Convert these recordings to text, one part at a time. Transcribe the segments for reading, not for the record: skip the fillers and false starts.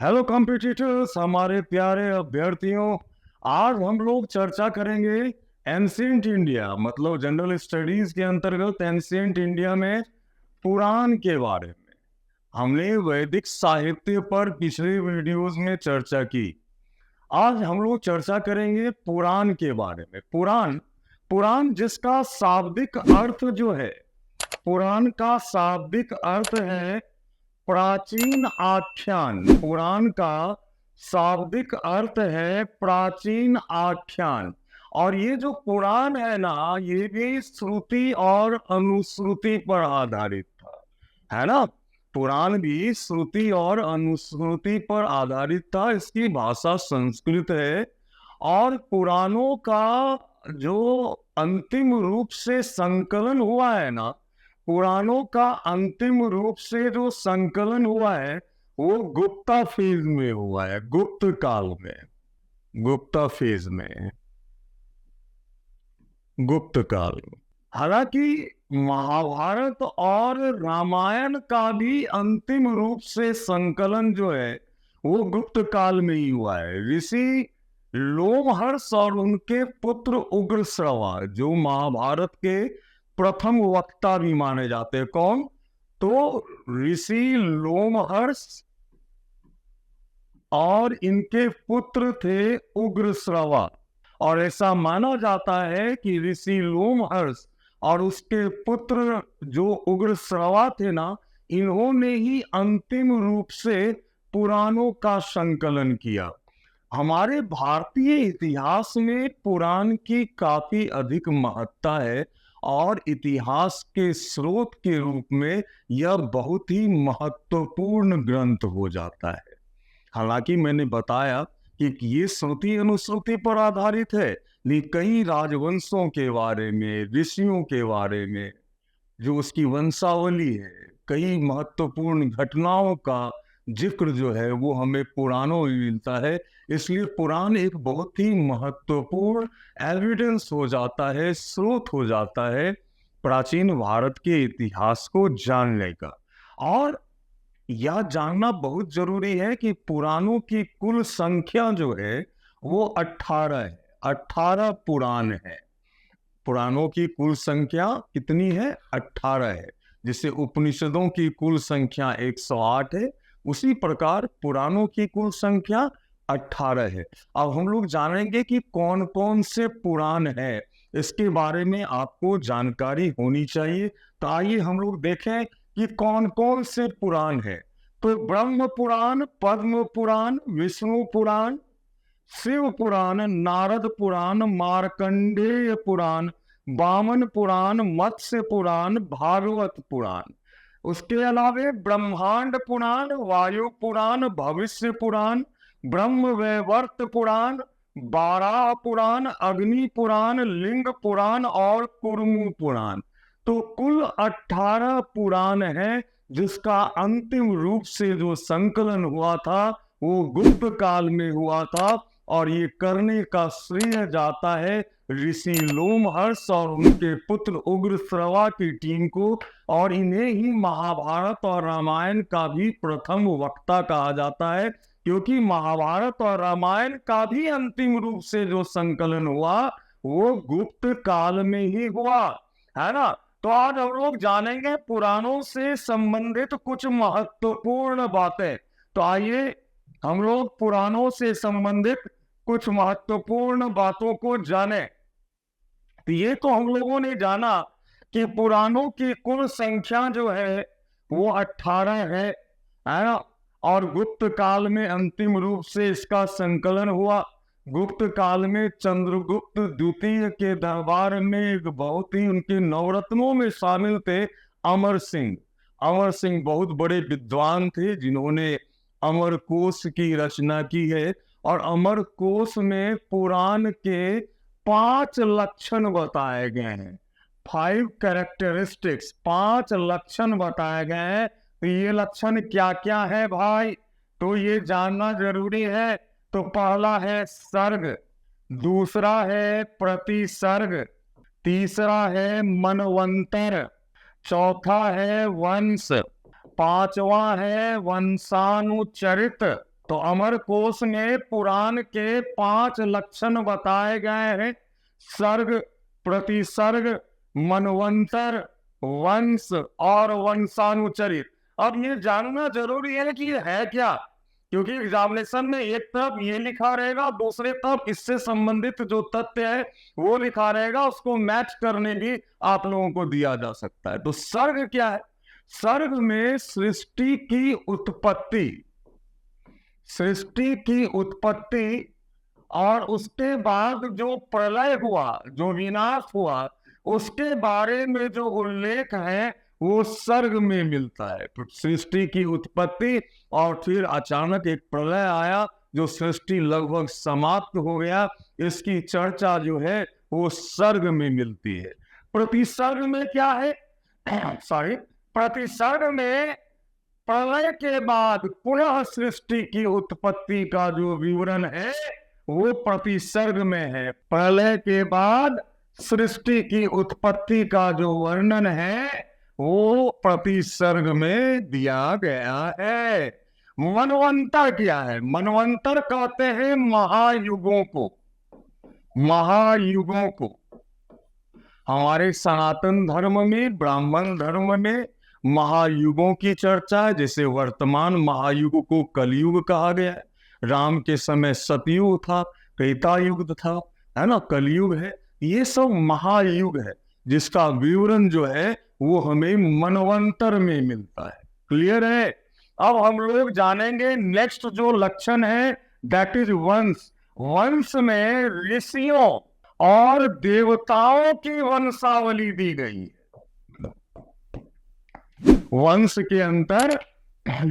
Hello competitors, हमारे प्यारे अभ्यर्थियों। आज हम लोग चर्चा करेंगे एंशिएंट इंडिया, मतलब जनरल स्टडीज के अंतर्गत एंशिएंट इंडिया में पुराण के बारे में। हमने वैदिक साहित्य पर पिछले वीडियोस में चर्चा की। आज हम लोग चर्चा करेंगे पुराण के बारे में। पुराण पुराण जिसका शाब्दिक अर्थ जो है, पुराण का शाब्दिक अर्थ है प्राचीन आख्यान। पुराण का शाब्दिक अर्थ है प्राचीन आख्यान। और ये जो पुराण है ना, ये भी श्रुति और अनुश्रुति पर आधारित था, है ना। पुराण भी श्रुति और अनुश्रुति पर आधारित था। इसकी भाषा संस्कृत है। और पुराणों का जो अंतिम रूप से संकलन हुआ है ना, पुराणों का अंतिम रूप से जो संकलन हुआ है वो गुप्ता फेज में हुआ है, गुप्त काल में, गुप्ता फेज में, गुप्त काल में। हालांकि महाभारत और रामायण का भी अंतिम रूप से संकलन जो है वो गुप्त काल में ही हुआ है। ऋषि लोमहर्ष और उनके पुत्र उग्रश्रवा जो महाभारत के प्रथम वक्ता भी माने जाते हैं। कौन? तो ऋषि लोमहर्ष और इनके पुत्र थे उग्रश्रवा। और ऐसा माना जाता है कि ऋषि लोमहर्ष और उसके पुत्र जो उग्रश्रवा थे ना, इन्होंने ही अंतिम रूप से पुराणों का संकलन किया। हमारे भारतीय इतिहास में पुराण की काफी अधिक महत्ता है और इतिहास के स्रोत के रूप में यह बहुत ही महत्वपूर्ण ग्रंथ हो जाता है। हालांकि मैंने बताया कि ये श्रुति अनुश्रुति पर आधारित है, लेकिन कई राजवंशों के बारे में, ऋषियों के बारे में जो उसकी वंशावली है, कई महत्वपूर्ण घटनाओं का जिक्र जो है वो हमें पुराणों में मिलता है। इसलिए पुराण एक बहुत ही महत्वपूर्ण एविडेंस हो जाता है, स्रोत हो जाता है प्राचीन भारत के इतिहास को जानने का। और यह जानना बहुत जरूरी है कि पुराणों की कुल संख्या जो है वो 18 है। 18 पुराण है। पुराणों की कुल संख्या कितनी है? 18 है। जिससे उपनिषदों की कुल संख्या 108 है, उसी प्रकार पुराणों की कुल संख्या 18 है। अब हम लोग जानेंगे कि कौन कौन से पुराण है, इसके बारे में आपको जानकारी होनी चाहिए। तो आइए हम लोग देखें कि कौन कौन से पुराण है। तो ब्रह्म पुराण, पद्म पुराण, विष्णु पुराण, शिव पुराण, नारद पुराण, मार्कंडेय पुराण, वामन पुराण, मत्स्य पुराण, भागवत पुराण। उसके अलावे ब्रह्मांड पुराण, वायु पुराण, भविष्य पुराण, ब्रह्म वैवर्त पुराण, बाराह पुराण, अग्नि पुराण, लिंग पुराण और कुर्मु पुराण। तो कुल 18 पुराण है, जिसका अंतिम रूप से जो संकलन हुआ था वो गुप्त काल में हुआ था। और ये करने का श्रेय जाता है ऋषि लोमहर्ष और उनके पुत्र उग्रश्रवा की टीम को। और इन्हें ही महाभारत और रामायण का भी प्रथम वक्ता कहा जाता है, क्योंकि महाभारत और रामायण का भी अंतिम रूप से जो संकलन हुआ वो गुप्त काल में ही हुआ, है ना। तो आज हम लोग जानेंगे पुराणों से संबंधित कुछ महत्वपूर्ण बातें। तो आइए हम लोग पुराणों से संबंधित कुछ महत्वपूर्ण बातों को जाने। तो ये तो हम लोगों ने जाना कि पुराणों की कुल संख्या जो है वो 18 है ना। और गुप्त काल में अंतिम रूप से इसका संकलन हुआ। गुप्त काल में चंद्रगुप्त द्वितीय के दरबार में एक बहुत ही उनके नवरत्नों में शामिल थे अमर सिंह। अमर सिंह बहुत बड़े विद्वान थे जिन्होंने अमर कोश की रचना की है। और अमर कोश में पुराण के 5 लक्षण बताए गए हैं। 5 कैरेक्टरिस्टिक्स, 5 लक्षण बताए गए हैं। तो ये लक्षण क्या क्या है भाई, तो ये जानना जरूरी है। तो पहला है सर्ग, दूसरा है प्रतिसर्ग, तीसरा है मनवंतर, चौथा है वंश, पांचवा है वंशानुचरित, तो अमर कोश में पुराण के 5 लक्षण बताए गए हैं। सर्ग, प्रतिसर्ग, मनवंतर, वंश और वंशानुचरित। अब ये जानना जरूरी है कि ये है क्या, क्योंकि एग्जामिनेशन में एक तरफ ये लिखा रहेगा, दूसरे तरफ इससे संबंधित जो तथ्य है वो लिखा रहेगा, उसको मैच करने भी आप लोगों को दिया जा सकता है। तो सर्ग क्या है? सर्ग में सृष्टि की उत्पत्ति, सृष्टि की उत्पत्ति और उसके बाद जो प्रलय हुआ, जो विनाश हुआ, उसके बारे में जो उल्लेख है वो सर्ग में मिलता है। सृष्टि की उत्पत्ति और फिर अचानक एक प्रलय आया जो सृष्टि लगभग समाप्त हो गया, इसकी चर्चा जो है वो सर्ग में मिलती है। प्रतिसर्ग में क्या है? प्रतिसर्ग में प्रलय के बाद पुनः सृष्टि की उत्पत्ति का जो विवरण है वो प्रतिसर्ग में है। प्रलय के बाद सृष्टि की उत्पत्ति का जो वर्णन है वो प्रतिसर्ग में दिया गया है। मनवंतर क्या है? मनवंतर कहते हैं महायुगों को, महायुगों को। हमारे सनातन धर्म में, ब्राह्मण धर्म में महायुगों की चर्चा है। जैसे वर्तमान महायुग को कलयुग कहा गया है। राम के समय सतयुग था, त्रेता युग था, है ना, कलयुग है। ये सब महायुग है जिसका विवरण जो है वो हमें मनवंतर में मिलता है। क्लियर है? अब हम लोग जानेंगे नेक्स्ट जो लक्षण है, दैट इज वंश। वंश में ऋषियों और देवताओं की वंशावली दी गई है। वंश के अंदर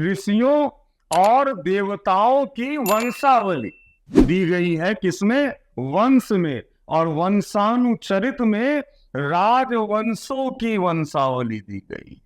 ऋषियों और देवताओं की वंशावली दी गई है। किसमें? वंश में। और वंशानुचरित में राजवंशों की वंशावली दी गई,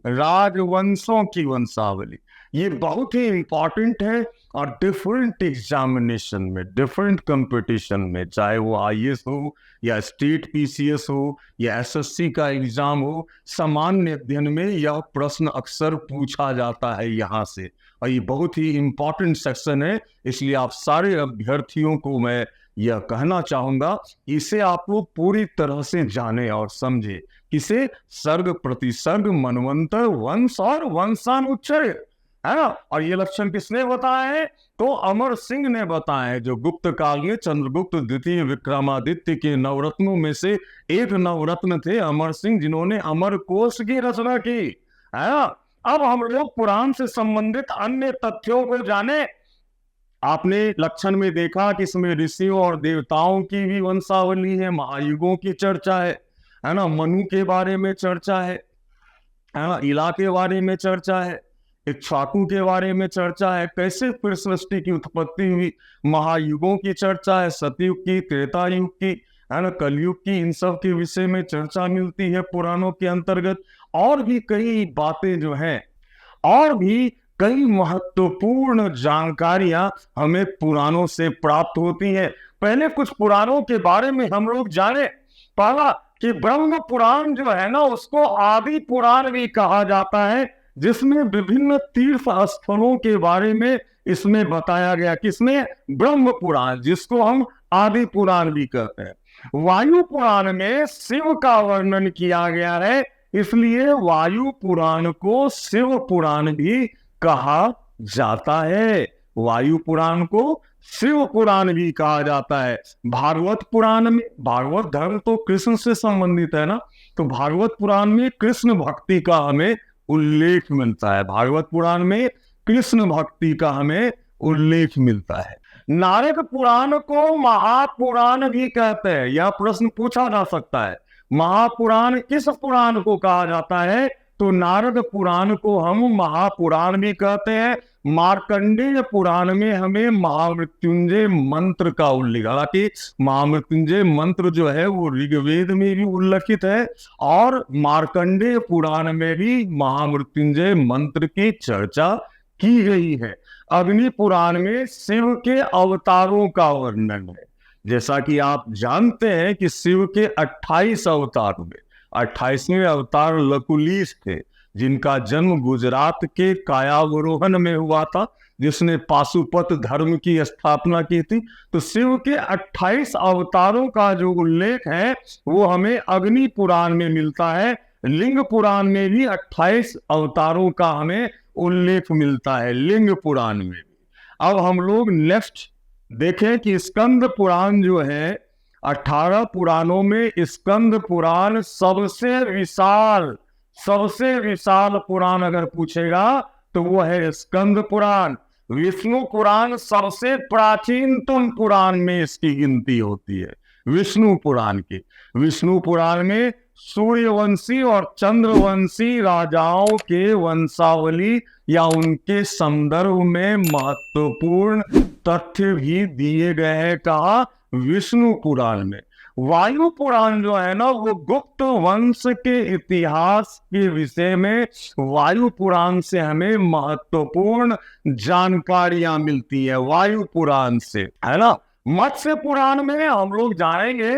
राजवंशों की वंशावली। ये बहुत ही इंपॉर्टेंट है और डिफरेंट एग्जामिनेशन में, डिफरेंट कंपटीशन में, चाहे वो आईएएस हो या स्टेट पीसीएस हो या एसएससी का एग्जाम हो, सामान्य अध्ययन में यह प्रश्न अक्सर पूछा जाता है यहाँ से। और ये बहुत ही इंपॉर्टेंट सेक्शन है, इसलिए आप सारे अभ्यर्थियों को मैं यह कहना चाहूंगा, इसे आप लोग पूरी तरह से जाने और समझे। किसे? सर्ग, प्रतिसर्ग, मनवंतर, वंश और वंशानुचरित, है ना। और ये लक्षण किसने बताए हैं? तो अमर सिंह ने बताए हैं, जो गुप्त काल में चंद्रगुप्त द्वितीय विक्रमादित्य के नवरत्नों में से एक नवरत्न थे अमर सिंह, जिन्होंने अमर कोश की रचना की, है ना। अब हम लोग पुराण से संबंधित अन्य तथ्यों को जाने। आपने लक्षण में देखा कि इसमें ऋषियों और देवताओं की भी वंशावली है, महायुगों की चर्चा है ना, मनु के बारे में चर्चा है ना, इला के बारे में चर्चा है, इक्ष्वाकु के बारे में चर्चा है, कैसे फिर सृष्टि की उत्पत्ति हुई, महायुगों की चर्चा है, सतयुग की, त्रेता युग की, है ना, कलयुग की। इन सब के विषय में चर्चा मिलती है पुराणों के अंतर्गत। और भी कई बातें जो हैं, और भी कई महत्वपूर्ण जानकारियां हमें पुराणों से प्राप्त होती हैं। पहले कुछ पुराणों के बारे में हम लोग जाने। पहला कि ब्रह्म पुराण जो है ना, उसको आदि पुराण भी कहा जाता है, जिसमें विभिन्न तीर्थ स्थलों के बारे में इसमें बताया गया। किसमें? ब्रह्म पुराण, जिसको हम आदि पुराण भी कहते हैं। वायु पुराण में शिव का वर्णन किया गया है, इसलिए वायु पुराण को शिव पुराण भी कहा जाता है। वायु पुराण को शिव पुराण भी कहा जाता है। भागवत पुराण में, भागवत धर्म तो कृष्ण से संबंधित है ना, तो भागवत पुराण में कृष्ण भक्ति का हमें उल्लेख मिलता है। भागवत पुराण में कृष्ण भक्ति का हमें उल्लेख मिलता है। नारद पुराण को महापुराण भी कहते हैं। यह प्रश्न पूछा जा सकता है, महापुराण किस पुराण को कहा जाता है? तो नारद पुराण को हम महापुराण भी कहते हैं। मार्कंडेय पुराण में हमें महामृत्युंजय मंत्र का उल्लेख, हालांकि महामृत्युंजय मंत्र जो है वो ऋग्वेद में भी उल्लेखित है, और मार्कंडेय पुराण में भी महामृत्युंजय मंत्र की चर्चा की गई है। अग्नि पुराण में शिव के अवतारों का वर्णन है। जैसा कि आप जानते हैं कि शिव के 28 अवतार हुए, 28वें अवतार लकुलीश थे, जिनका जन्म गुजरात के कायावरोहन में हुआ था, जिसने पाशुपत धर्म की स्थापना की थी। तो शिव के 28 अवतारों का जो उल्लेख है वो हमें अग्नि पुराण में मिलता है। लिंग पुराण में भी 28 अवतारों का हमें उल्लेख मिलता है, लिंग पुराण में। अब हम लोग नेक्स्ट देखें कि स्कंद पुराण जो है, 18 पुराणों में स्कंद पुराण सबसे विशाल पुराण अगर पूछेगा तो वो है स्कंद पुराण। विष्णु पुराण सबसे प्राचीनतम पुराण में इसकी गिनती होती है, विष्णु पुराण की। विष्णु पुराण में सूर्यवंशी और चंद्रवंशी राजाओं के वंशावली या उनके संदर्भ में महत्वपूर्ण तथ्य भी दिए गए हैं, कहा विष्णु पुराण में। वायु पुराण जो है ना, वो गुप्त वंश के इतिहास के विषय में वायु पुराण से हमें महत्वपूर्ण जानकारियां मिलती है, वायु पुराण से, है ना। मत्स्य पुराण में हम लोग जानेंगे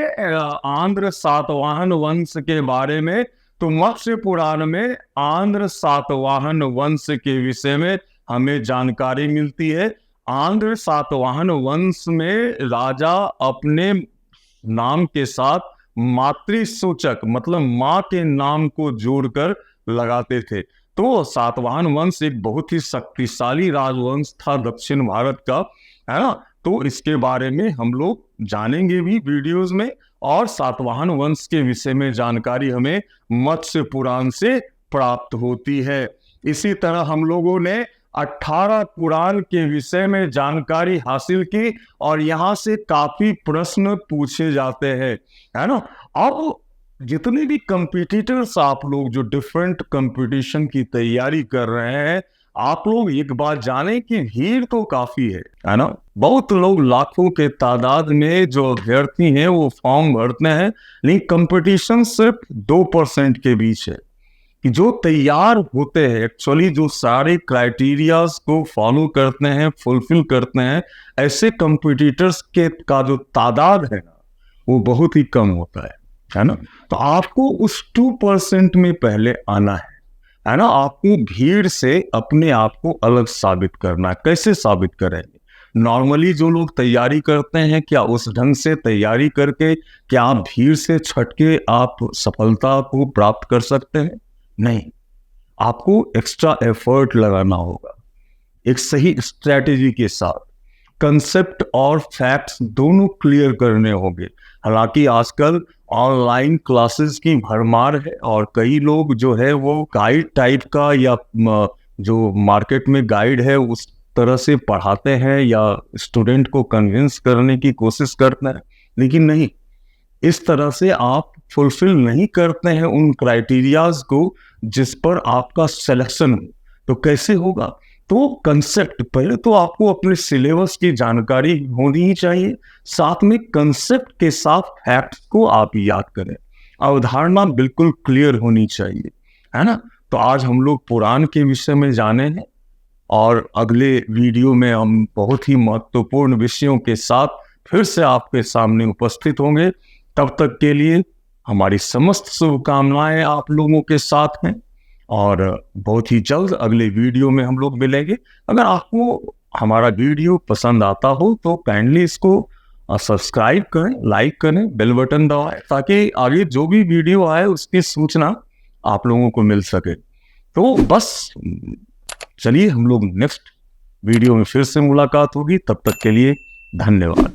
आंध्र सातवाहन वंश के बारे में। तो मत्स्य पुराण में आंध्र सातवाहन वंश के विषय में हमें जानकारी मिलती है। आंध्र सातवाहन वंश में राजा अपने नाम के साथ मातृसूचक मतलब माँ के नाम को जोड़कर लगाते थे। तो सातवाहन वंश एक बहुत ही शक्तिशाली राजवंश था दक्षिण भारत का, है ना। तो इसके बारे में हम लोग जानेंगे भी वीडियोस में, और सातवाहन वंश के विषय में जानकारी हमें मत्स्य पुराण से प्राप्त होती है। इसी तरह हम लोगों ने 18 पुराण के विषय में जानकारी हासिल की, और यहाँ से काफी प्रश्न पूछे जाते हैं, है ना। अब जितने भी कंपटीटर्स आप लोग जो डिफरेंट कंपटीशन की तैयारी कर रहे हैं, आप लोग एक बात जाने कि भीड़ तो काफी है ना। बहुत लोग लाखों के तादाद में जो अभ्यर्थी हैं वो फॉर्म भरते हैं, लेकिन कंपटीशन सिर्फ 2% के बीच है। कि जो तैयार होते हैं एक्चुअली, जो सारे क्राइटेरियाज को फॉलो करते हैं, फुलफिल करते हैं, ऐसे कंपटीटर्स के का जो तादाद है ना, वो बहुत ही कम होता है ना। तो आपको उस 2% में पहले आना है ना। आपको भीड़ से अपने आप को अलग साबित करना है। कैसे साबित करेंगे? नॉर्मली जो लोग तैयारी करते हैं, क्या उस ढंग से तैयारी करके क्या आप भीड़ से छटके आप सफलता को प्राप्त कर सकते हैं? नहीं, आपको एक्स्ट्रा एफर्ट लगाना होगा, एक सही स्ट्रेटेजी के साथ कंसेप्ट और फैक्ट्स दोनों क्लियर करने होंगे। हालांकि आजकल ऑनलाइन क्लासेस की भरमार है, और कई लोग जो है वो गाइड टाइप का या जो मार्केट में गाइड है उस तरह से पढ़ाते हैं या स्टूडेंट को कन्विंस करने की कोशिश करते हैं, लेकिन नहीं, इस तरह से आप फुलफिल नहीं करते हैं उन क्राइटेरियाज को जिस पर आपका सिलेक्शन हो। तो कैसे होगा? तो कंसेप्ट, पहले तो आपको अपने सिलेबस की जानकारी होनी ही चाहिए, साथ में कंसेप्ट के साथ फैक्ट्स को आप याद करें, अवधारणा बिल्कुल क्लियर होनी चाहिए, है ना। तो आज हम लोग पुराण के विषय में जाने हैं, और अगले वीडियो में हम बहुत ही महत्वपूर्ण विषयों के साथ फिर से आपके सामने उपस्थित होंगे। तब तक के लिए हमारी समस्त शुभकामनाएं आप लोगों के साथ हैं, और बहुत ही जल्द अगले वीडियो में हम लोग मिलेंगे। अगर आपको हमारा वीडियो पसंद आता हो तो काइंडली इसको सब्सक्राइब करें, लाइक करें, बेल बटन दबाएं, ताकि आगे जो भी वीडियो आए उसकी सूचना आप लोगों को मिल सके। तो बस चलिए, हम लोग नेक्स्ट वीडियो में फिर से मुलाकात होगी। तब तक के लिए धन्यवाद।